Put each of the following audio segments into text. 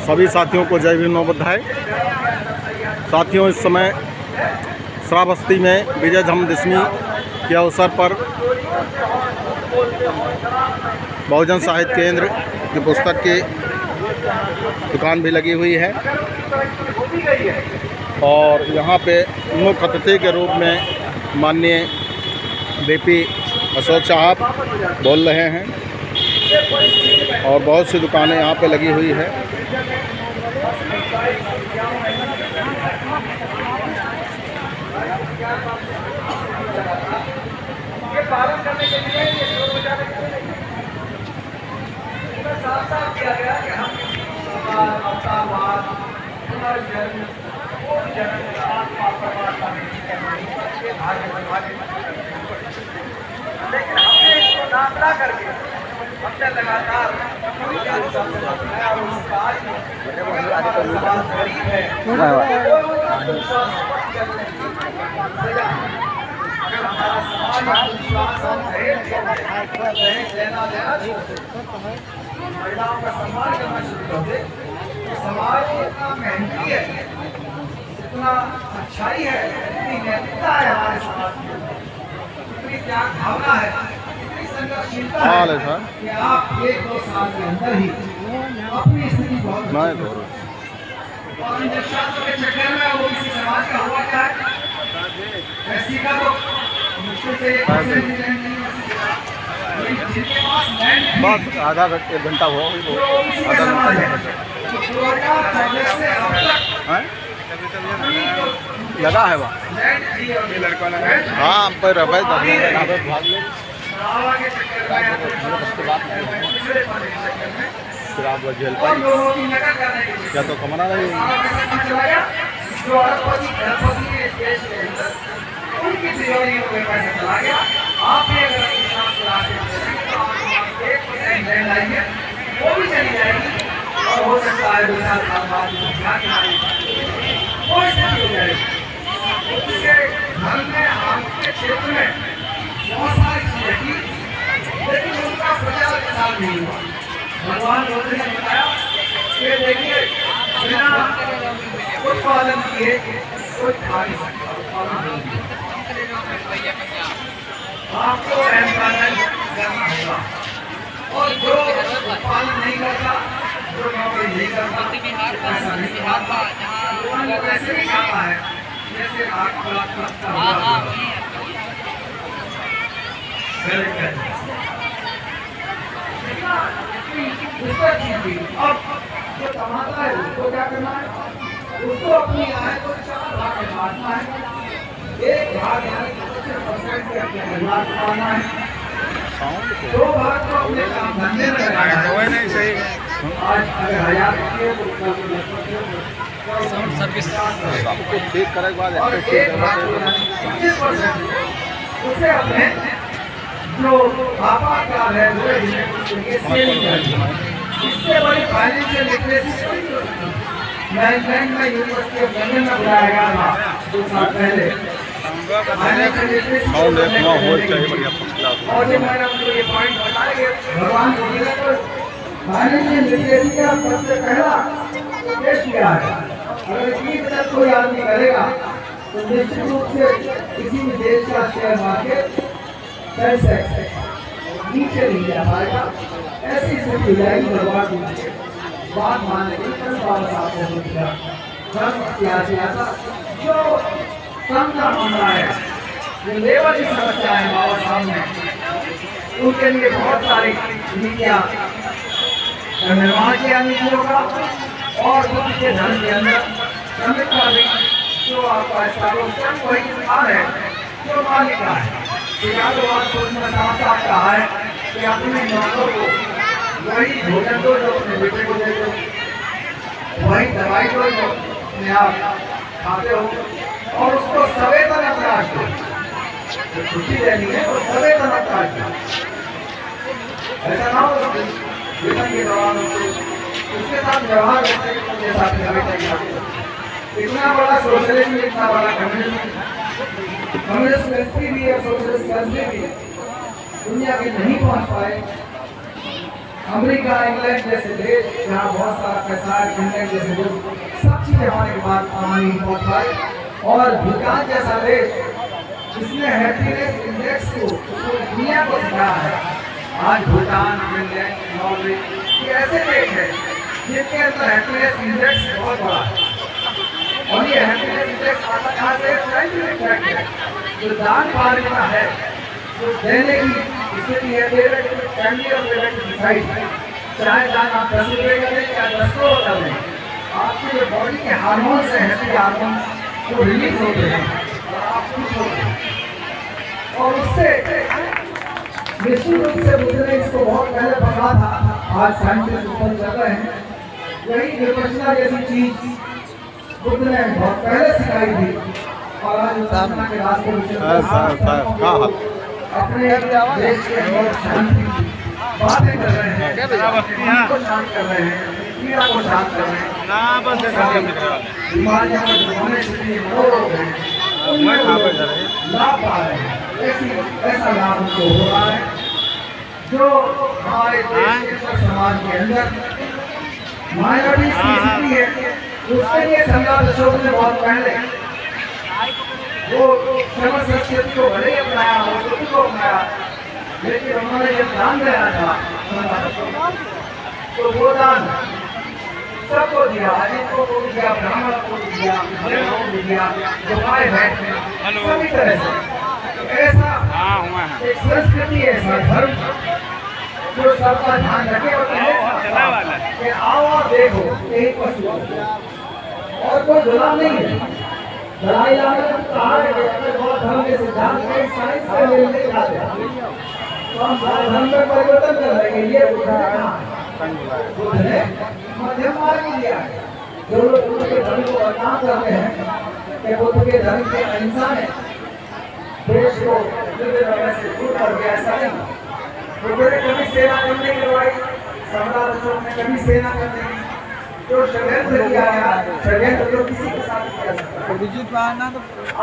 सभी साथियों को जय भीम बधाई। साथियों, इस समय श्रावस्ती में विजयदशमी के अवसर पर बहुजन साहित्य केंद्र की पुस्तक की दुकान भी लगी हुई है और यहाँ पे मुख्य अतिथि के रूप में माननीय बीपी अशोक साहब बोल रहे हैं और बहुत सी दुकानें यहाँ पे लगी हुई है। पालन करने के लिए ये साफ किया गया कि हम अवतारवाद, पुनर्जन्म, लेकिन हमने इसको नापला करके हमने लगातार अगर हमारा समाज महिलाओं का सम्मान करना शुरू कर दे तो समाज इतना मेहनती है, इतना अच्छाई है, इतनी नैतिकता है हमारे समाज में, इतनी त्याग भावना है, इतनी संघर्षशीलता है कि आप 1-2 साल के अंदर ही अपनी स्थिति बहुत और इन शास्त्रों के चक्कर में वो किसी समाज का हुआ क्या है ऐसी का तो मुश्किल से बस आधा घंटा हुआ लगा है वहाँ हाँ पर भाग ले फिर आप झेल पाए क्या तो कमरा नहीं उनकी तिजोरियों में पैसा चला गया। आप ये अगर लाइए वो भी चली जाएगी और हो सकता है 2 साल बाद वो स्थिति हो जाएगी। उसके घर में आपके क्षेत्र में बहुत सारी चीजें थी लेकिन उनका प्रचार प्रसार नहीं हुआ। भगवान बुद्ध ने बताया कि देखिए बिना उत्पादन किए कोई खा नहीं सकता, आपको एम्प्लॉयमेंट करना होगा और जो पालन नहीं करता, जो नौकरी नहीं करता, पैसा नहीं खाता, वो पैसे नहीं खाता है, जैसे आपका अब जो कमाता है उसको क्या करना है, उसको अपनी आय को 4 भाग में बांटना है। एक भाग यानी 25% से अपने परिवार को पालना है, 2 भाग को अपने काम धंधे में लगाना है। नहीं सही आज अगर 1000 रुपये सर्विस सबको ठीक करे के बाद 25% उसे अपने जो आपातकाल है इससे बड़ी फाइनेंशियल लिटरेसी मैनेजमेंट में यूनिवर्सिटी ऑफ लंदन में बुलाया गया था 2 साल पहले। और जो मैंने आपको ये पॉइंट बताया भगवान बुद्ध ने तो फाइनेंशियल लिटरेसी का सबसे पहला उपदेश किया है। अगर इसकी तरफ कोई आदमी करेगा तो निश्चित रूप से किसी भी देश का शेयर मार्केट नीचे नहीं जा पाएगा, ऐसी स्थिति हो जाएगी। भगवान बात मानने की धर्म किया जो समझा बन रहा है, जो लेबर की समस्या है बाबा सामने, उनके लिए बहुत सारी नीतियाँ निर्माण किया नीतियों का और बुद्ध के धर्म के अंदर श्रमिक का भी जो आपका स्वयं वही स्थान है जो मालिका है। सोचना साफ कहा है कि अपने नौकरों को वही भोजन दो जो अपने बेटे को दे दो, वही दवाई दो जो अपने आप खाते हो और उसको सवेतन अवकाश दो, जो छुट्टी देनी है वो सवेतन अवकाश दो। ऐसा ना हो जीवन के दौरान उसके साथ व्यवहार जैसा इतना बड़ा सोशलिज्म, इतना बड़ा कम्युनिज्म, कम्युनिस्ट कंट्री भी है, सोशलिस्ट कंट्री भी दुनिया के नहीं पहुंच पाए अमेरिका, इंग्लैंड जैसे देश जहाँ बहुत सारा पैसा है, फिनलैंड जैसे देश, सब चीजें हमारे पास हमारी बहुत पाई। और भूटान जैसा देश जिसने हैप्पीनेस इंडेक्स को पूरी दुनिया को दिखाया है। आज भूटान, फिनलैंड, नॉर्वे ये ऐसे देश है जिनके अंदर हैप्पीनेस इंडेक्स बहुत बड़ा है। और ये हैप्पीनेस इंडेक्स आता कहाँ से? साइंटिफिक फैक्ट है। जो दान पारगता है, जो देने की स्थिति है, फैमिली और डिसाइड, चाहे दान आप 10 रुपये का दें या 10 करोड़ का दें, आपके जो बॉडी के हार्मोन्स हैं, हैप्पी हार्मोन्स, वो रिलीज होते हैं और आप खुश होते हैं। और उससे निश्चित रूप से बुद्ध ने इसको बहुत पहले पकड़ा था। आज साइंटिस्ट ऊपर चल रहे हैं। यही विपश्यना जैसी चीज बुद्ध ने बहुत पहले सिखाई थी। और आज विपश्यना के रास्ते में अपने देश के अंदर शांति की बातें कर रहे हैं, को शांत कर रहे हैं, पीड़ा को शांत कर रहे हैं। बीमारियां होने से रोग हैं, लाभ पा रहे हैं। ऐसा लाभ उनको हो रहा है जो हमारे देश के समाज के अंदर माइनॉरिटी की स्थिति है। उसके लिए सम्राट अशोक ने बहुत पहले वो श्रमण संस्कृति को भले ही अपनाया, संस्कृति को अपनाया, लेकिन उन्होंने जब दान देना था तो वो दान सबको दिया, अजीत को दिया, ब्राह्मण को दिया, को दिया, जो हमारे बैठ में सभी तरह से। ऐसा एक संस्कृति, ऐसा धर्म जो सबका ध्यान रखे और कि आओ और देखो, यही पशु और कोई गुलाम नहीं है। दलाई लामा ने कहा है कि अगर बहुत धर्म के सिद्धांत में साइंस से लेने जाते हैं तो हम धर्म में परिवर्तन कर रहे हैं। ये बुद्ध ने मध्यम मार्ग दिया है। जो लोग बुद्ध के धर्म को बदनाम करते हैं कि बुद्ध के धर्म के अहिंसा ने देश को से दूर कर दिया, ऐसा नहीं। बुद्ध ने कभी सेना करने की लड़ाई, सम्राट अशोक ने कभी सेना करने की जो षड्यंत्र किया गया, षड्यंत्र जो किसी के साथ किया सकता है,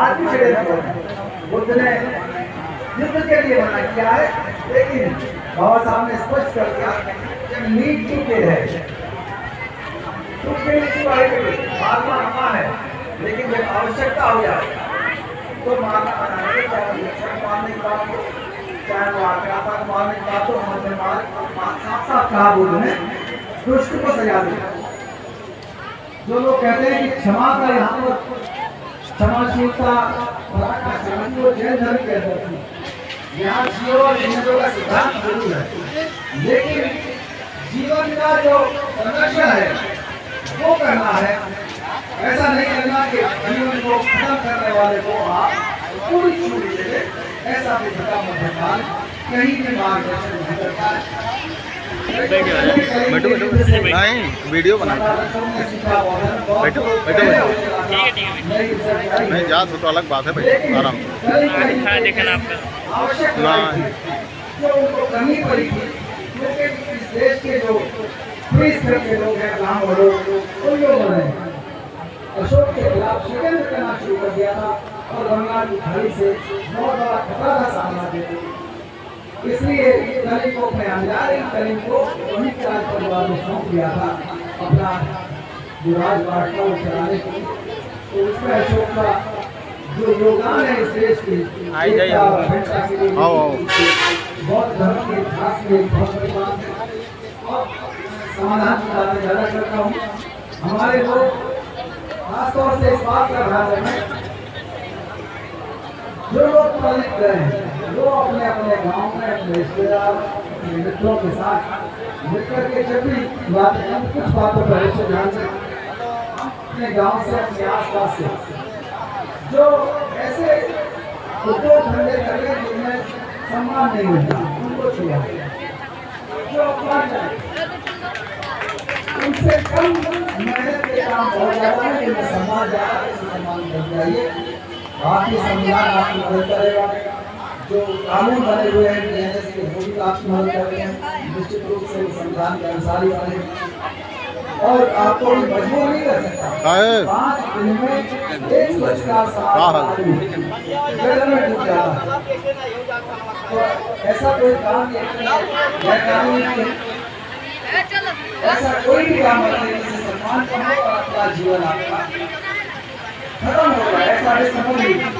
आदमी षड्यंत्र बुद्ध ने युद्ध के लिए मना किया है। लेकिन बाबा साहब ने स्पष्ट कर दिया जब नीड टू किल है, मारना मना है, लेकिन जब आवश्यकता हो जाए तो मारना मना है। चाहे मारने की बात हो, चाहे वो आक्रामक मारने की बात हो, हमने साफ साफ कहा बुद्ध ने दुष्ट को सजा दिया। जो लोग कहते हैं कि क्षमा का यहाँ पर क्षमाशीलता वो जैन धर्म के अंदर थी, यहाँ जीव और हिंदुओं का सिद्धांत जरूर है, लेकिन जीवन का जो संरक्षण है वो करना है। ऐसा नहीं करना कि जीवन को खत्म करने वाले को आप पूरी छूट दे, ऐसा भी भटका मध्यकाल कहीं भी मार्गदर्शन नहीं करता है। बैठो नहीं, वीडियो बना बैठो नहीं जा तो अलग बात है भाई, आराम जो उनको करनी पड़ी थी, क्योंकि इस देश के जो के लोग हैं, ब्राह्मण लोग, उन लोगों ने अशोक के खिलाफ षड्यंत्र करना शुरू कर दिया था और बंगाल की खाड़ी से बहुत बड़ा खतरा का सामना देते। इसलिए कलिंग को अपने अंजारी कलिंग को वही राज परिवार में सौंप दिया था अपना जो राजपाट को चलाने के लिए। तो उसमें अशोक का जो योगदान है इस देश की बहुत धर्म के इतिहास में बहुत बड़ी बात है। और समाधान की बातें ज़्यादा करता हूँ। हमारे लोग खासतौर से इस बात का ध्यान रखें, जो लोग पढ़ गए हैं वो अपने अपने गांव में अपने रिश्तेदार अपने मित्रों के साथ मिलकर के जब भी बात कुछ बातों पर अवश्य ध्यान दें। अपने गांव से अपने आसपास से जो ऐसे उद्योग धंधे करें जिनमें सम्मान नहीं मिलता उनको छुआ, जो अपमान उनसे कम मेहनत के काम बहुत ज़्यादा है, जिनमें सम्मान ज़्यादा है, सम्मान बन जाइए। आपकी संविधान आपकी मदद करेगा, जो कानून बने हुए हैं DNS के वो भी आपकी मदद करते हैं, निश्चित रूप से संविधान के अनुसार ही बने और आपको मजबूर नहीं कर सकता। 5 दिन में 1 स्वच्छता में डूब जाता है। तो ऐसा कोई काम नहीं ऐसा कोई भी काम करने जिससे सम्मान कम हो और आपका जीवन आपका खत्म हो जाए, ऐसा भी समझ लीजिए।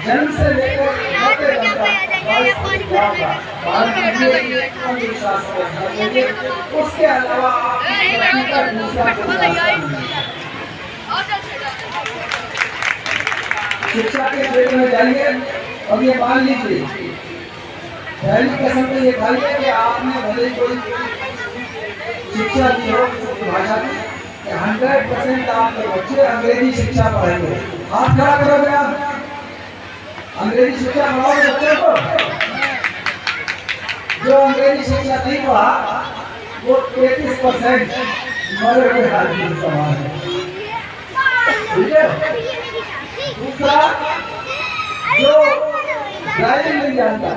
जन्म से लेकर मरते तक अंधविश्वास को, उसके अलावा दूसरा कोई रास्ता नहीं है। शिक्षा के क्षेत्र में जाइए और ये मान लीजिए, पहली कसम तो ये खाइए कि आपने भले कोई शिक्षा दी हो भाषा की, 100% आपके बच्चे अंग्रेजी शिक्षा पढ़ेंगे। हाथ खड़ा करोगे आप, अंग्रेजी शिक्षा पढ़ाओगे बच्चे को? जो अंग्रेजी शिक्षा नहीं पढ़ा वो 33% मरे हुए आदमी समान है। ठीक है? दूसरा, जो ड्राइविंग नहीं जानता,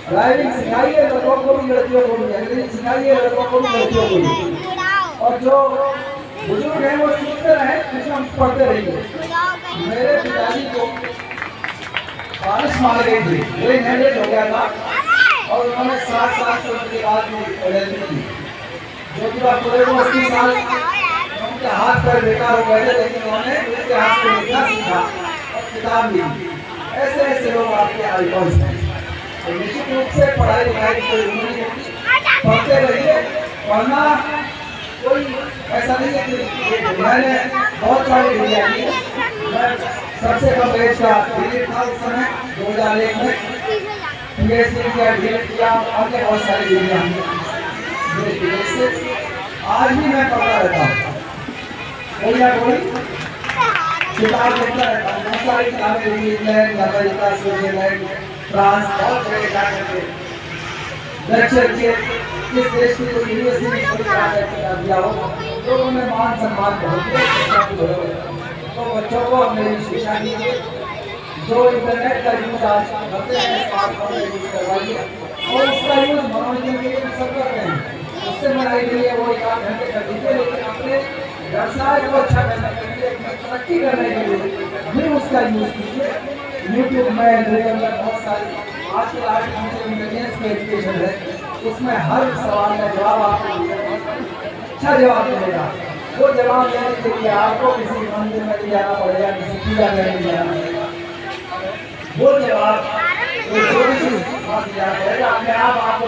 ड्राइविंग सिखाइए लड़कों को भी लड़कियों को भी, अंग्रेजी सिखाइए लड़कों को भी लड़कियों को भी। और जो बुजुर्ग हैं वो सीखते रहे, ट्यूशन पढ़ते रहिए। मेरे पिताजी को बारिश मार गई थी, कोई मैरिज हो गया था और उन्होंने 7 साल के बाद LLB की, जो कि पूरे को 80 साल उनके हाथ पैर बेकार हो गए थे, लेकिन उन्होंने उनके हाथ से लिखना सीखा और किताब ली। ऐसे ऐसे लोग आपके आइकॉन्स हैं। तो निश्चित रूप से पढ़ाई लिखाई की कोई उम्र नहीं होती, पढ़ते रहिए। पढ़ना कोई ऐसा नहीं है कि मैंने बहुत सारी डिग्रियाँ की, मैं सबसे कम एज का डिग्री था उस समय 2001 में, PhD किया, DED किया, अन्य बहुत सारी डिग्रियाँ से आज भी मैं पढ़ता रहता हूँ। कोई ना कोई किताब लिखता रहता हूँ, बहुत सारी किताबें लिखी, इंग्लैंड, अमेरिका, स्विट्जरलैंड, फ्रांस, बहुत जगह जा करके लेक्चर किए। किस देश की कोई यूनिवर्सिटी में लेक्चर दिया हो, लोगों ने मान सम्मान बहुत दिया। तो बच्चों को अंग्रेजी शिक्षा दीजिए। जो इंटरनेट का यूज आज करते हैं, स्मार्टफोन का यूज करवाइए और उसका यूज मनोरंजन के लिए सब करते हैं। उससे बनाई के लिए वो 1 घंटे कर दीजिए, लेकिन अपने व्यवसाय को अच्छा करने के लिए, तरक्की करने के लिए भी उसका यूज कीजिए। यूट्यूब में बहुत सारी आजकल आर्टिफिशियल इंटेलिजेंस का एजुकेशन है, उसमें हर सवाल का जवाब आपको अच्छा जवाब मिलेगा। वो जवाब देने के लिए आपको किसी मंदिर में नहीं जाना पड़ेगा, किसी पूजा में नहीं जाना पड़ेगा। वो जवाब अपने आप आपको